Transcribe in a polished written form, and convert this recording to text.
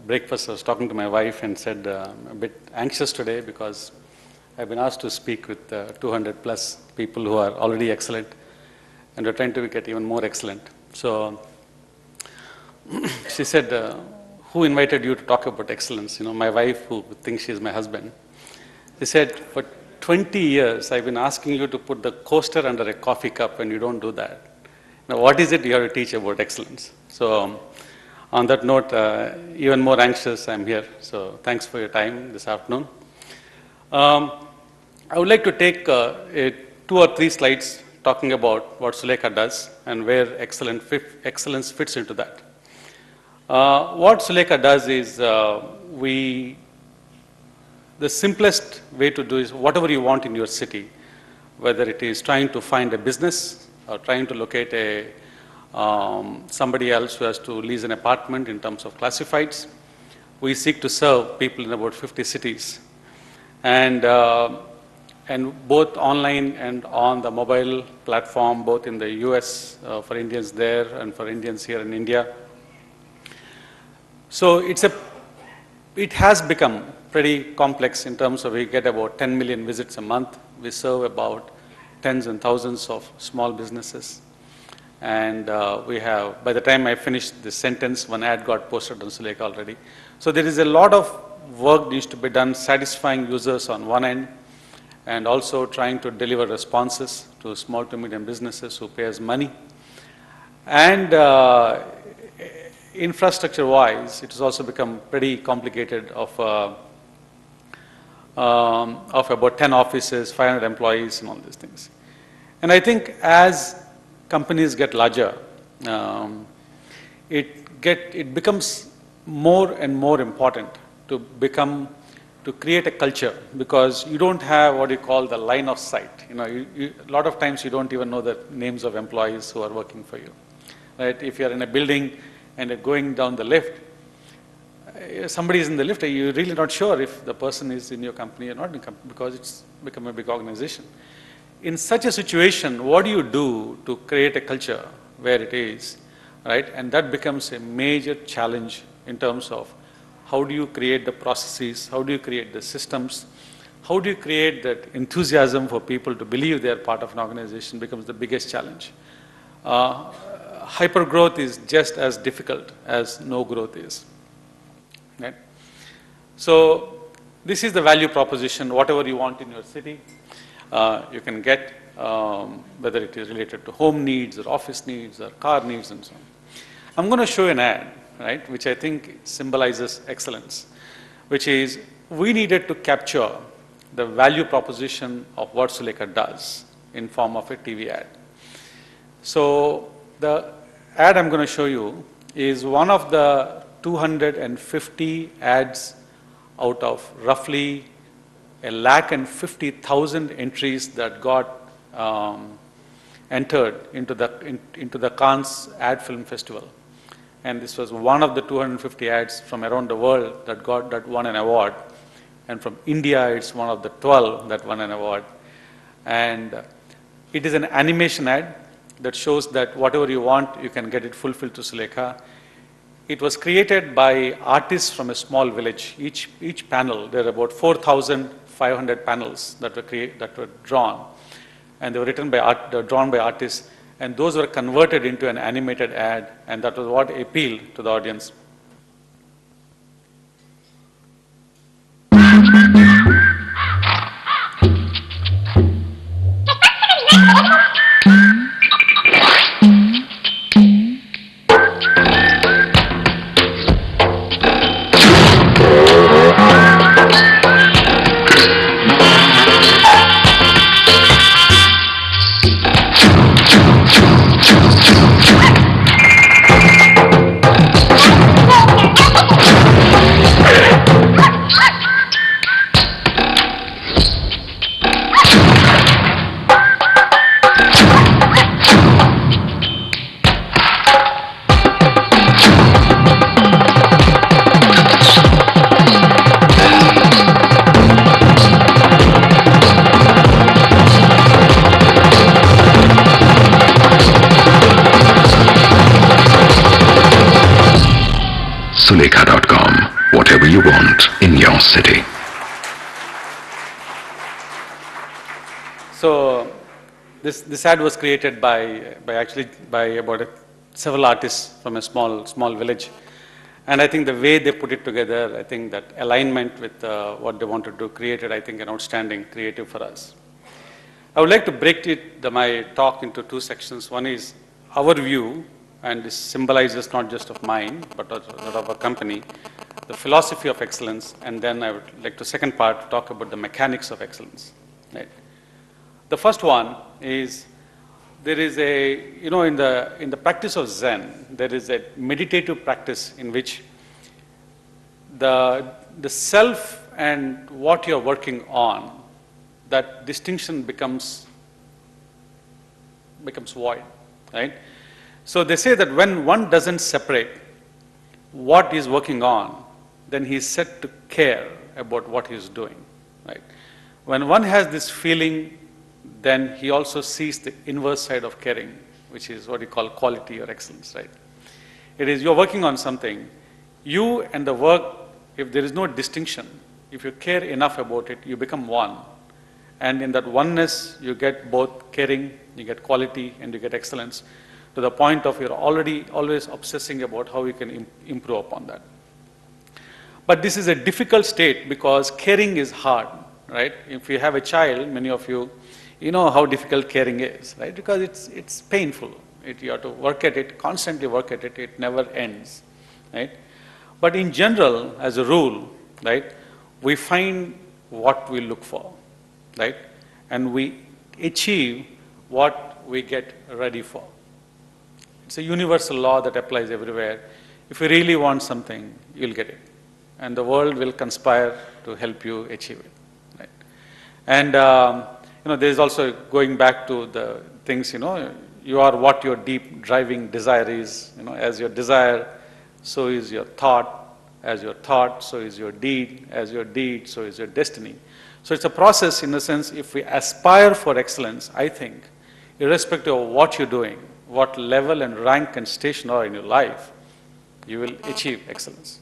breakfast, I was talking to my wife and said, I'm a bit anxious today because I've been asked to speak with 200 plus people who are already excellent, and we're trying to get even more excellent. So she said, who invited you to talk about excellence? You know, my wife, who thinks she's my husband, she said, for 20 years, I've been asking you to put the coaster under a coffee cup and you don't do that. Now, what is it you have to teach about excellence? So on that note, even more anxious, I'm here. So thanks for your time this afternoon. I would like to take 2 or 3 slides talking about what Sulekha does and where excellence fits into that. What Sulekha does is the simplest way to do is whatever you want in your city, whether it is trying to find a business or trying to locate somebody else who has to lease an apartment in terms of classifieds. We seek to serve people in about 50 cities. And both online and on the mobile platform, both in the US for Indians there and for Indians here in India. So it has become pretty complex in terms of we get about 10 million visits a month. We serve about tens and thousands of small businesses. And we have, by the time I finished this sentence, 1 ad got posted on Sulekha already. So there is a lot of work needs to be done, satisfying users on one end, and also trying to deliver responses to small to medium businesses who pay us money. And infrastructure-wise, it has also become pretty complicated of about 10 offices, 500 employees, and all these things. And I think as companies get larger, it becomes more and more important to create a culture, because you don't have what you call the line of sight. You know, a lot of times you don't even know the names of employees who are working for you, right? If you're in a building and you're going down the lift, somebody is in the lift, you're really not sure if the person is in your company or not in the company, because it's become a big organization. In such a situation, what do you do to create a culture where it is, right? And that becomes a major challenge in terms of how do you create the processes, how do you create the systems, how do you create that enthusiasm for people to believe they are part of an organization becomes the biggest challenge. Hypergrowth is just as difficult as no growth is. Right? So this is the value proposition. Whatever you want in your city, you can get, whether it is related to home needs or office needs or car needs and so on. I'm going to show an ad, right, which I think symbolizes excellence, which is we needed to capture the value proposition of what Sulekha does in form of a TV ad. So the ad I'm going to show you is one of the 250 ads out of roughly 150,000 entries that got entered into the Cannes Ad Film Festival. And this was one of the 250 ads from around the world that won an award. And from India, it's one of the 12 that won an award. And it is an animation ad that shows that whatever you want, you can get it fulfilled to Sulekha. It was created by artists from a small village. Each panel, there are about 4,500 panels that were drawn, and they were drawn by artists, and those were converted into an animated ad, and that was what appealed to the audience. Sulekha.com whatever you want in your city. So this ad was created by about several artists from a small village, and I think the way they put it together, I think that alignment with what they wanted to create, I think an outstanding creative for us. I would like to break my talk into two sections. One is our view, and this symbolizes not just of mine, but also of our company, the philosophy of excellence, and then I would like to second part talk about the mechanics of excellence. Right? The first one is there is a, in the practice of Zen, there is a meditative practice in which the self and what you're working on, that distinction becomes void, right? So they say that when one doesn't separate what he's working on, then he's set to care about what he's doing, right? When one has this feeling, then he also sees the inverse side of caring, which is what you call quality or excellence, right? It is you're working on something, you and the work, if there is no distinction, if you care enough about it, you become one. And in that oneness, you get both caring, you get quality, and you get excellence, to the point of you're always obsessing about how you can improve upon that. But this is a difficult state because caring is hard, right? If you have a child, many of you, you know how difficult caring is, right? Because it's painful. You have to work at it, constantly work at it, it never ends, right? But in general, as a rule, right, we find what we look for, right? And we achieve what we get ready for. It's a universal law that applies everywhere. If you really want something, you'll get it. And the world will conspire to help you achieve it, right? And, there's also going back to the things, you are what your deep driving desire is. As your desire, so is your thought. As your thought, so is your deed. As your deed, so is your destiny. So it's a process in the sense, if we aspire for excellence, I think, irrespective of what you're doing, what level and rank and station are in your life, you will achieve excellence.